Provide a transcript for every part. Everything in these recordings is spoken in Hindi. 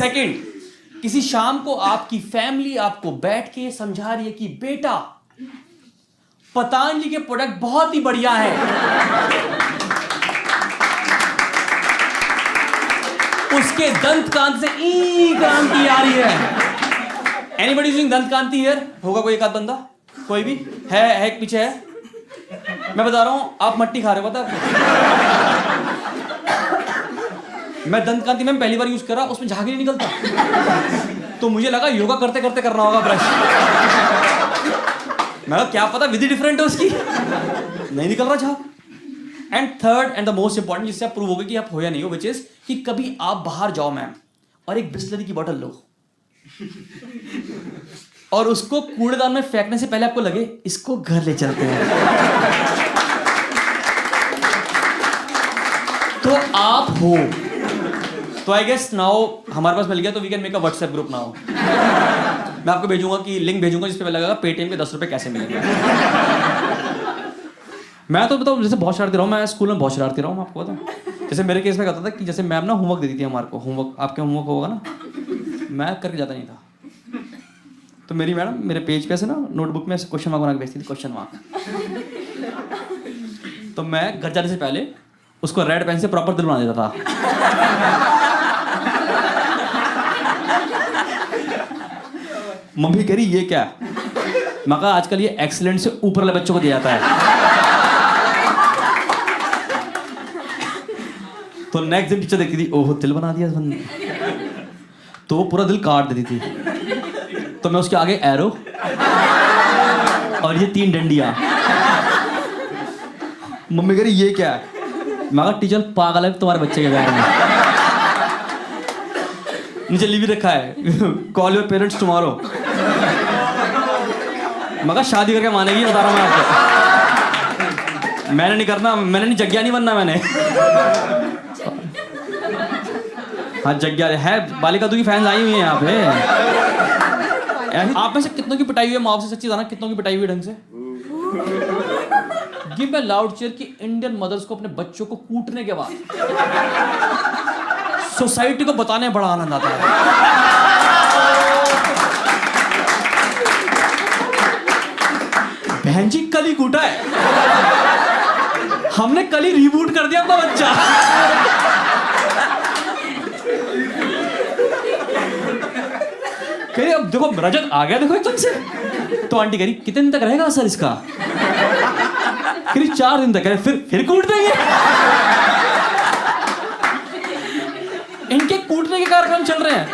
सेकंड, किसी शाम को आपकी फैमिली आपको बैठ के समझा रही है कि बेटा पतंजलि के प्रोडक्ट बहुत ही बढ़िया है, उसके दंत कांति से ई क्रांति आ रही है। एनीबॉडी यूजिंग दंत कांति हियर? होगा कोई एक आध बंदा? कोई भी है एक पीछे है? मैं बता रहा हूं, आप मट्टी खा रहे हो, पता आपको? मैं दंत कांति में पहली बार यूज करा, उसमें झाग नहीं निकलता, तो मुझे लगा योगा करते करते करना होगा ब्रश। मैं क्या पता विधि डिफरेंट है उसकी, नहीं निकल रहा झाग। And third and the most important, जिससे आप प्रूव होगा कि आप हो या नहीं हो, विच इज कि कभी आप बाहर जाओ मैम और एक बिस्लरी की बोतल लो और उसको कूड़ेदान में फेंकने से पहले आपको लगे इसको घर ले चलते हैं, तो आप हो। तो आई गेस नाउ हमारे पास मिल गया, तो we can make a WhatsApp group now. मैं आपको भेजूंगा कि लिंक भेजूंगा जिस पे लगेगा पेटीएम पे 10 रुपए कैसे मिलेंगे। मैं तो बताऊँ, जैसे बहुत शरारती रहा हूँ, मैं स्कूल में बहुत शरारती रहा हूँ, आपको पता। जैसे मेरे केस में कहता था कि जैसे मैम ना होमवर्क देती थी हमारे को, होमवर्क आपके होमवर्क होगा ना, मैं करके जाता नहीं था, तो मेरी मैडम मेरे पेज पे से ना नोटबुक में क्वेश्चन मार्क बना के भेजती थी, क्वेश्चन मार्क। तो मैं घर जाने से पहले उसको रेड पेन से प्रॉपर दिल बना देता था। मम्मी कह रही ये क्या? मैं कहा आजकल ये एक्सीलेंट से ऊपर वाले बच्चों को दिया जाता है। तो नेक्स्ट दिन टीचर देखती थी, ओहो दिल बना दिया इस बंदे ने, तो वो पूरा दिल काट देती थी। तो मैं उसके आगे एरो और ये 3 डंडियां। मम्मी कह रही ये क्या है? मैं कहा टीचर पागल है तुम्हारे बच्चे के बारे में, नीचे लिख भी रखा है कॉल योर पेरेंट्स टुमारो। मैं कहा शादी करके मानेगी, बता रहा हूं मैं आपको, मैंने नहीं करना, मैंने नहीं जग्या नहीं बनना मैंने। हाँ जग्या है, बालिका तू की फैंस आई हुई है यहाँ पे। आप में से कितनों की पिटाई हुई है माँ से? सच्ची बताना, कितनों की पिटाई हुई ढंग से? गिव अ लाउड चीयर कि इंडियन मदर्स को अपने बच्चों को कूटने के बाद सोसाइटी को बताने बड़ा आनंद आता है। बहन जी कल ही कूटा है, हमने कल ही रिबूट कर दिया अपना बच्चा। कह अब देखो रजत आ गया, देखो एकदम से। तो आंटी कह रही कितने दिन तक रहेगा असर इसका? कह रही 4 दिन तक। फिर कूट देंगे। इनके कूटने के कार्यक्रम चल रहे हैं।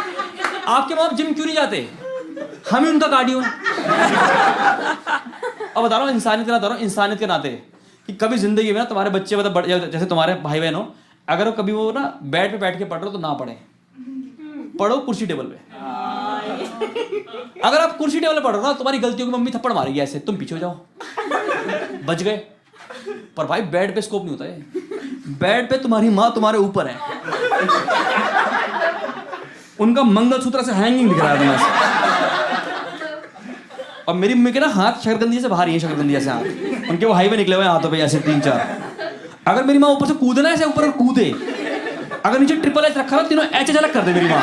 आपके माँ जिम क्यों नहीं जाते? हम ही उनका कार्डियो है। अब बता रहा हूँ इंसानियत के नाते कि कभी जिंदगी में ना तुम्हारे बच्चे मतलब जैसे तुम्हारे भाई बहन हो, अगर वो कभी वो ना बेड पे बैठ के पढ़ रहे हो तो ना पढ़े, पढ़ो कुर्सी टेबल पे। अगर आप कुर्सी टेबल पे पढ़ रहे हो ना, तुम्हारी गलतियों की मम्मी थप्पड़ मारेगी ऐसे, तुम पीछे हो जाओ, बच गए। पर भाई बेड पे स्कोप नहीं होता है, बेड पे तुम्हारी माँ तुम्हारे ऊपर है, उनका मंगलसूत्र से हैंगिंग दिख रहा है तुम्हारे। और मेरी मम्मी के ना हाथ शकरकंदी से बाहर ही है, शकरकंदी से हाथ, उनके वो हाईवे निकले हुए हाथों पे ऐसे 3-4। अगर मेरी माँ ऊपर से कूदे ना, ऐसे ऊपर कूदे, अगर नीचे ट्रिपल एच रखा ना, तीनों एच अलग कर दे मेरी माँ।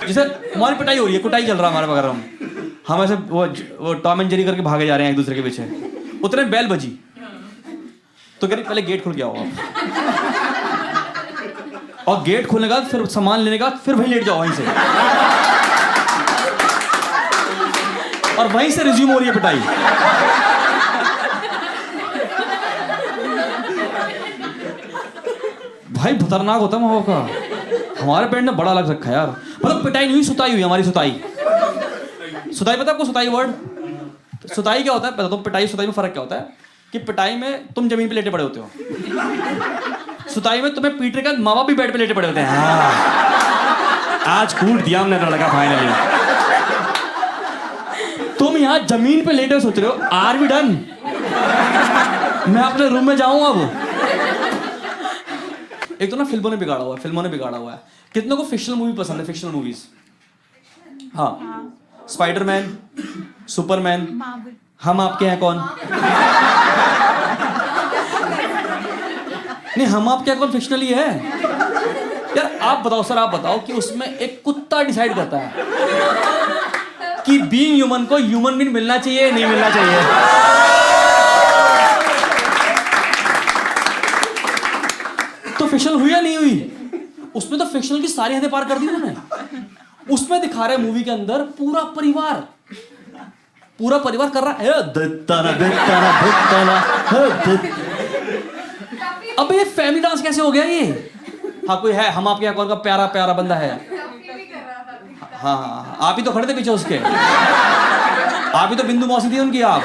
जैसे हमारी पिटाई हो रही है, कुटाई चल रहा है हमारे बगैर, हम ऐसे वो टॉम एंड जेरी करके भागे जा रहे हैं एक दूसरे के पीछे। उतने बेल बजी तो कह रही पहले गेट खुल गया हो आप, और गेट खोलने का फिर सामान लेने का फिर वहीं लेट जाओ वहीं से, और वहीं से रिज्यूम हो रही है पिटाई। भाई खतरनाक होता है माँ बाप का। हमारे पेरेंट ने बड़ा अलग रखा है यार, मतलब पिटाई नहीं हुई, सुताई हुई हमारी। सुताई पता है आपको? सुताई वर्ड, सुताई क्या होता है पता? तो पिटाई सुताई में फर्क क्या होता है कि पिटाई में तुम जमीन पे लेटे पड़े होते हो, सुताई में तुम्हें पीटने का माँ बाप भी बेड पे लेटे पड़े होते हैं। हाँ, आज कूट दिया हमने लड़का फाइनली। तुम यहाँ जमीन पे लेटे सोच रहे हो आर वी डन, मैं अपने रूम में जाऊंगा। वो एक तो ना फिल्मों ने बिगाड़ा हुआ है। कितनों को फिक्शनल मूवी पसंद है? फिक्शनल मूवीज, हाँ, स्पाइडरमैन, सुपरमैन, हम आपके हैं कौन, नहीं, हम आप क्या कौन फिक्शनल ही है यार? आप बताओ सर, आप बताओ कि उसमें एक कुत्ता डिसाइड करता है कि बीइंग ह्यूमन को ह्यूमन बीइंग मिलना चाहिए नहीं मिलना चाहिए। तो फिक्शनल हुई या नहीं हुई? उसमें तो फिक्शनल की सारी हदें पार कर दी उन्होंने। उसमें दिखा रहे मूवी के अंदर पूरा परिवार कर रहा है अब ये फैमिली डांस कैसे हो गया ये? हाँ कोई है हम आपके कौन का प्यारा प्यारा बंदा है? हाँ, आप ही तो खड़े थे पीछे उसके, आप ही तो बिंदु मौसी थी उनकी आप।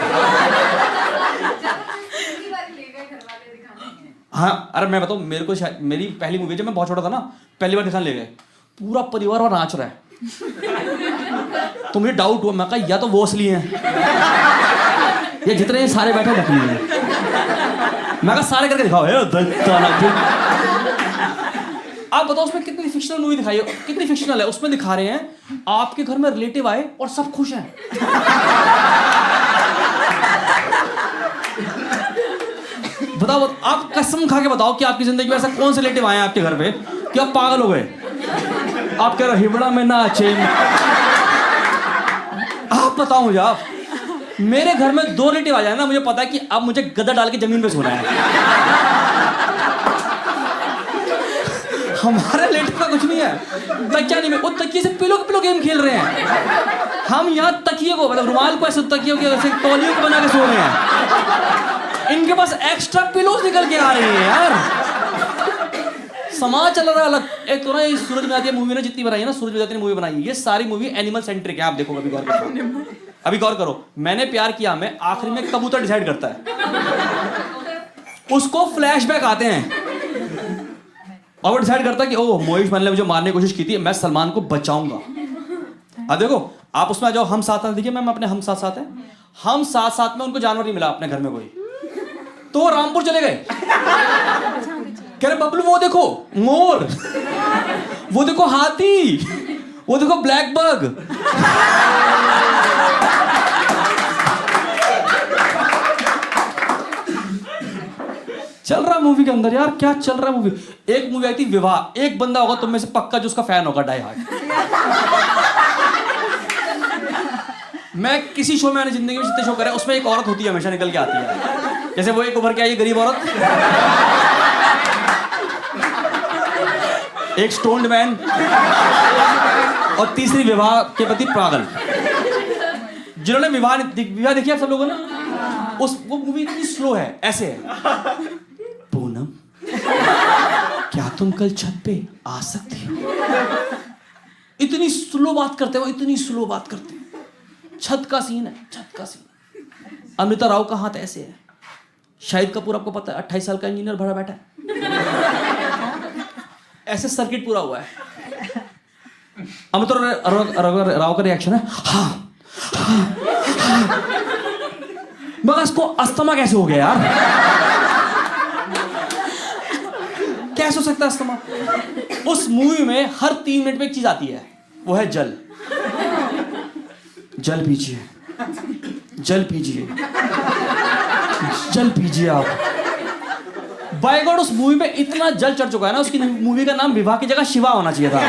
हाँ अरे मैं बताऊँ, मेरे को मेरी पहली मूवी जब मैं बहुत छोटा था ना, पहली बार दिखाने ले गए, पूरा परिवार और नाच रहा है। तो मुझे डाउट हुआ, मैं कहा या तो वो असली हैं ये जितने सारे बैठे नकली हैं। मैं कहा सारे करके दिखाओ। आप बताओ उसमें कितनी फिक्शनल मूवी दिखाई है, कितनी फिक्शनल है। उसमें दिखा रहे हैं आपके घर में रिलेटिव आए और सब खुश हैं। बताओ आप कसम खा के बताओ कि आपकी जिंदगी में ऐसा कौन से रिलेटिव आए हैं आपके घर पे कि आप पागल हो गए? आप कह रहे हो हिबड़ा में नाचे। आप बताओ मुझे, आप मेरे घर में 2 रिलेटिव आ जाए ना, मुझे पता है कि अब मुझे गद्दा डाल के जमीन पे सोना है। हमारे रिलेटिव का कुछ नहीं है, तकिया नहीं, वो तकिए से पिलो गेम खेल रहे हैं। हम यहाँ तकिए को मतलब रुमाल को ऐसे तकियों के ऐसे तौलियों को बना के सो रहे हैं। इनके पास एक्स्ट्रा पिलोज निकल के आ रही है यार। समाज चल रहा है अलग। एक तो ना ये सूरज मेहदी मूवी ने जितनी बनाई है ना, सूरज मेहदी ने मूवी बनाई है, ये सारी मूवी एनिमल सेंट्रिक है। आप देखो अभी गौर करो, अभी गौर करो। मैंने प्यार किया में आखिरी में कबूतर डिसाइड करता है, उसको फ्लैशबैक आते हैं और वो डिसाइड करता है कि ओह मोहिश भान ने मुझे मारने की कोशिश की थी, मैं सलमान को बचाऊंगा। अब देखो आप उसमें आ जाओ, हम साथ साथ। देखिए मैम अपने हम साथ साथ हैं, हम साथ साथ में उनको जानवर नहीं मिला अपने घर में कोई, तो वो रामपुर चले गए। कह रहे बबलू वो देखो मोर, वो देखो हाथी, वो देखो ब्लैक बग। चल रहा मूवी के अंदर यार, क्या चल रहा है मूवी। एक मूवी आई थी विवाह, एक बंदा होगा तुम में से पक्का जो उसका फैन होगा, डाई हार्ड। मैं किसी शो में, मैंने जिंदगी में जितने शो करे उसमें एक औरत होती है, हमेशा निकल के आती है। जैसे वो एक उभर के आई गरीब औरत, एक स्टोन्ड मैन और तीसरी विवाह के प्रति पागल। जिन्होंने विवाह देखी आप सब लोगों ने, वो मूवी इतनी स्लो है, ऐसे है। पूनम क्या तुम कल छत पे आ सकती हो? इतनी स्लो बात करते हो, इतनी स्लो बात करते हैं। छत का सीन है, छत का सीन। अमृता राव का हाथ ऐसे है। शाहिद कपूर आपको पता है 28 साल का इंजीनियर भरा बैठा है, ऐसे सर्किट पूरा हुआ है। अमृता राव का रिएक्शन है हाँ, हाँ, हाँ। मगर इसको अस्थमा कैसे हो गया यार? कैसे हो सकता है अस्थमा? उस मूवी में हर 3 मिनट में एक चीज आती है, वो है जल। जल पीजिए, जल पीजिए, जल पीजिए आप। बाय गॉड उस मूवी में इतना जल चढ़ चुका है ना, उसकी मूवी का नाम विवाह की जगह शिवा होना चाहिए था।